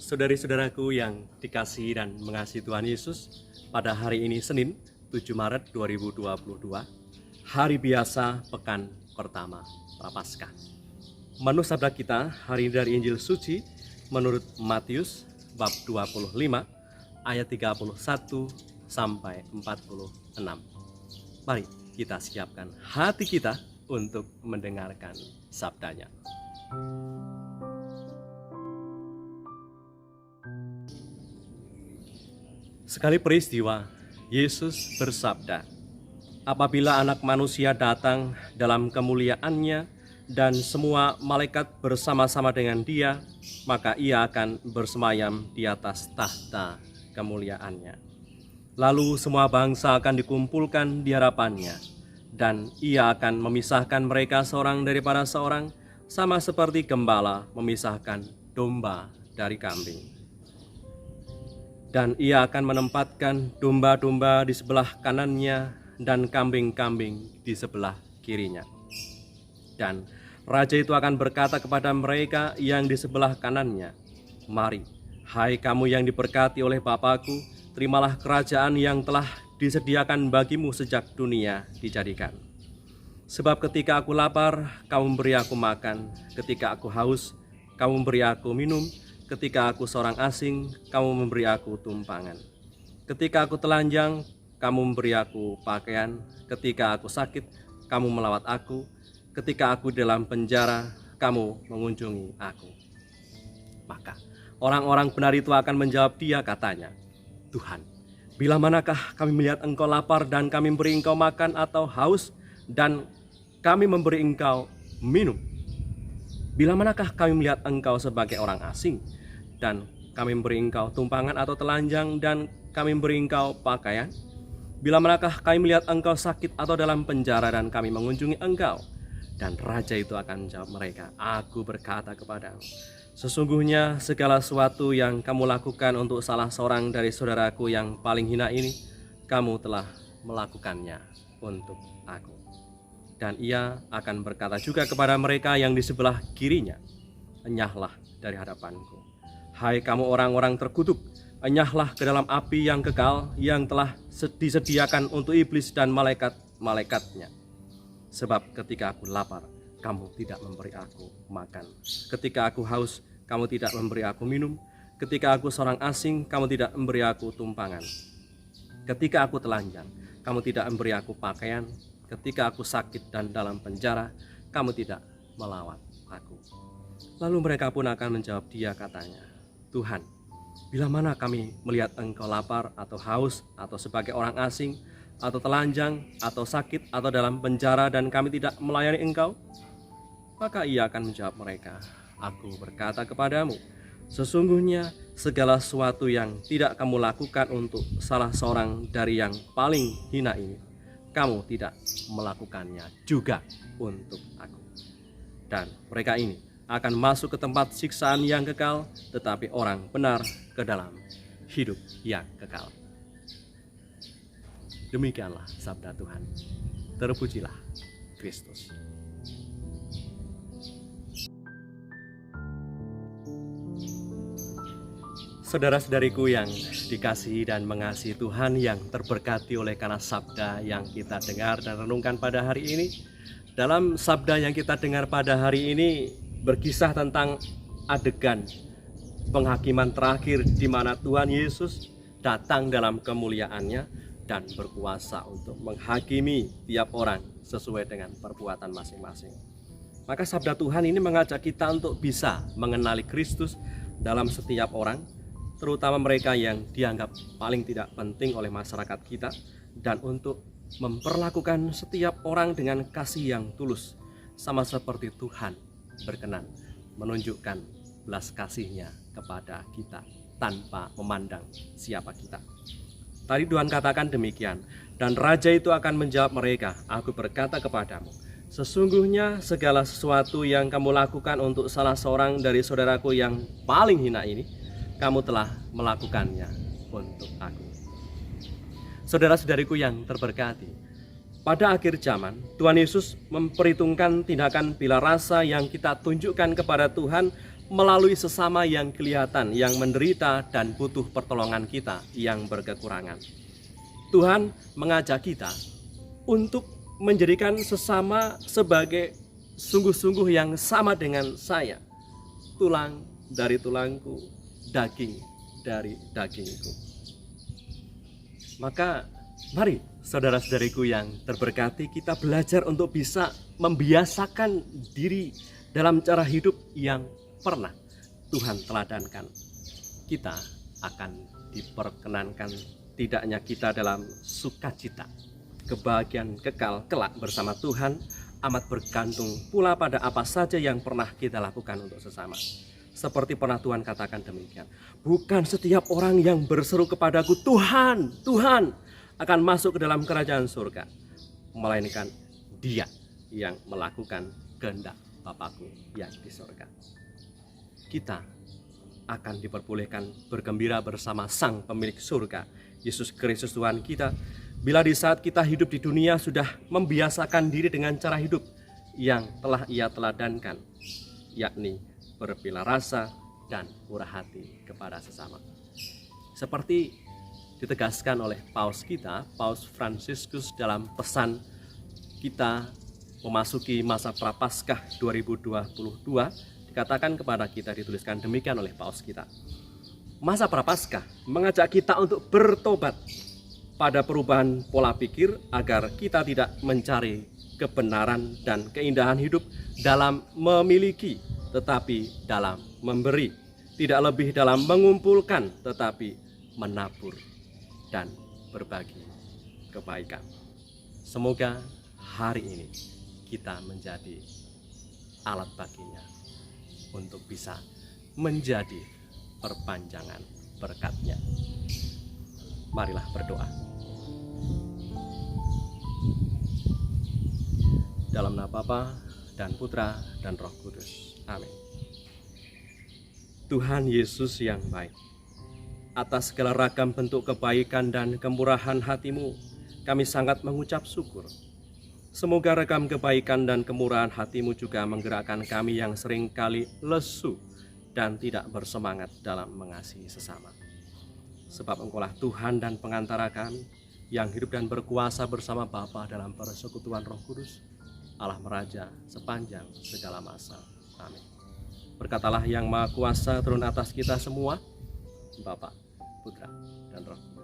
Saudari-saudaraku yang dikasihi dan mengasihi Tuhan Yesus, pada hari ini Senin 7 Maret 2022, hari biasa pekan pertama Prapaskah. Menu sabda kita hari ini dari Injil Suci menurut Matius bab 25 ayat 31 sampai 46. Mari kita siapkan hati kita untuk mendengarkan sabdanya. Sekali peristiwa, Yesus bersabda, "Apabila Anak Manusia datang dalam kemuliaannya dan semua malaikat bersama-sama dengan Dia, maka Ia akan bersemayam di atas tahta kemuliaannya. Lalu semua bangsa akan dikumpulkan di hadapannya, dan Ia akan memisahkan mereka seorang daripada seorang, sama seperti gembala memisahkan domba dari kambing. Dan Ia akan menempatkan domba-domba di sebelah kanannya dan kambing-kambing di sebelah kirinya. Dan Raja itu akan berkata kepada mereka yang di sebelah kanannya, 'Mari, hai kamu yang diberkati oleh Bapa-Ku, terimalah kerajaan yang telah disediakan bagimu sejak dunia dijadikan. Sebab ketika aku lapar, kamu memberi aku makan, ketika aku haus, kamu memberi aku minum, ketika aku seorang asing, kamu memberi aku tumpangan. Ketika aku telanjang, kamu memberi aku pakaian. Ketika aku sakit, kamu melawat aku. Ketika aku dalam penjara, kamu mengunjungi aku.' Maka orang-orang benar itu akan menjawab Dia, katanya, 'Tuhan, bila manakah kami melihat Engkau lapar dan kami memberi Engkau makan, atau haus dan kami memberi Engkau minum? Bila manakah kami melihat Engkau sebagai orang asing dan kami memberi Engkau tumpangan, atau telanjang dan kami memberi Engkau pakaian? Bila manakah kami melihat Engkau sakit atau dalam penjara dan kami mengunjungi Engkau?' Dan Raja itu akan menjawab mereka, 'Aku berkata kepadamu, sesungguhnya segala sesuatu yang kamu lakukan untuk salah seorang dari saudaraku yang paling hina ini, kamu telah melakukannya untuk aku.' Dan Ia akan berkata juga kepada mereka yang di sebelah kirinya, 'Enyahlah dari hadapanku, hai kamu orang-orang terkutuk, enyahlah ke dalam api yang kekal yang telah disediakan untuk iblis dan malaikat-malaikatnya. Sebab ketika aku lapar, kamu tidak memberi aku makan. Ketika aku haus, kamu tidak memberi aku minum. Ketika aku seorang asing, kamu tidak memberi aku tumpangan. Ketika aku telanjang, kamu tidak memberi aku pakaian. Ketika aku sakit dan dalam penjara, kamu tidak melawat aku.' Lalu mereka pun akan menjawab Dia, katanya, 'Tuhan, bila mana kami melihat Engkau lapar atau haus atau sebagai orang asing atau telanjang atau sakit atau dalam penjara dan kami tidak melayani Engkau?' Maka Ia akan menjawab mereka, 'Aku berkata kepadamu, sesungguhnya segala sesuatu yang tidak kamu lakukan untuk salah seorang dari yang paling hina ini, kamu tidak melakukannya juga untuk aku.' Dan mereka ini akan masuk ke tempat siksaan yang kekal, tetapi orang benar ke dalam hidup yang kekal." Demikianlah sabda Tuhan. Terpujilah Kristus. Saudara-saudariku yang dikasihi dan mengasihi Tuhan, yang terberkati oleh karena sabda yang kita dengar dan renungkan pada hari ini. Dalam sabda yang kita dengar pada hari ini berkisah tentang adegan penghakiman terakhir di mana Tuhan Yesus datang dalam kemuliaannya dan berkuasa untuk menghakimi tiap orang sesuai dengan perbuatan masing-masing. Maka sabda Tuhan ini mengajak kita untuk bisa mengenali Kristus dalam setiap orang, terutama mereka yang dianggap paling tidak penting oleh masyarakat kita, dan untuk memperlakukan setiap orang dengan kasih yang tulus, sama seperti Tuhan berkenan menunjukkan belas kasih-Nya kepada kita tanpa memandang siapa kita. Tadi Tuhan katakan demikian, dan Raja itu akan menjawab mereka, 'Aku berkata kepadamu, sesungguhnya segala sesuatu yang kamu lakukan untuk salah seorang dari saudaraku yang paling hina ini, kamu telah melakukannya untuk aku.' Saudara-saudariku yang terberkati, pada akhir zaman Tuhan Yesus memperhitungkan tindakan bila rasa yang kita tunjukkan kepada Tuhan melalui sesama yang kelihatan, yang menderita dan butuh pertolongan kita yang berkekurangan. Tuhan mengajak kita untuk menjadikan sesama sebagai sungguh-sungguh yang sama dengan saya, tulang dari tulangku, daging dari dagingku. Maka mari saudara-saudariku yang terberkati, kita belajar untuk bisa membiasakan diri dalam cara hidup yang pernah Tuhan teladankan. Kita akan diperkenankan tidaknya kita dalam sukacita, kebahagiaan kekal kelak bersama Tuhan amat bergantung pula pada apa saja yang pernah kita lakukan untuk sesama. Seperti pernah Tuhan katakan demikian, bukan setiap orang yang berseru kepadaku Tuhan, Tuhan akan masuk ke dalam kerajaan surga, melainkan dia yang melakukan kehendak Bapakku yang di surga. Kita akan diperbolehkan bergembira bersama Sang Pemilik surga, Yesus Kristus Tuhan kita, bila di saat kita hidup di dunia sudah membiasakan diri dengan cara hidup yang telah Ia teladankan, yakni berbela rasa dan murah hati kepada sesama. Seperti ditegaskan oleh Paus kita, Paus Fransiskus, dalam pesan kita memasuki masa Prapaskah 2022, dikatakan kepada kita, dituliskan demikian oleh Paus kita. Masa Prapaskah mengajak kita untuk bertobat pada perubahan pola pikir agar kita tidak mencari kebenaran dan keindahan hidup dalam memiliki, tetapi dalam memberi, tidak lebih dalam mengumpulkan, tetapi menabur dan berbagi kebaikan. Semoga hari ini kita menjadi alat baginya untuk bisa menjadi perpanjangan berkat-Nya. Marilah berdoa. Dalam nama Bapa dan Putra dan Roh Kudus. Amin. Tuhan Yesus yang baik, atas segala ragam bentuk kebaikan dan kemurahan hati-Mu, kami sangat mengucap syukur. Semoga ragam kebaikan dan kemurahan hati-Mu juga menggerakkan kami yang seringkali lesu dan tidak bersemangat dalam mengasihi sesama. Sebab Engkaulah Tuhan dan pengantara kami, yang hidup dan berkuasa bersama Bapa dalam persekutuan Roh Kudus, Allah Meraja sepanjang segala masa. Amin. Berkatalah yang Maha Kuasa turun atas kita semua, Bapa, Putra, dan Roh Kudus.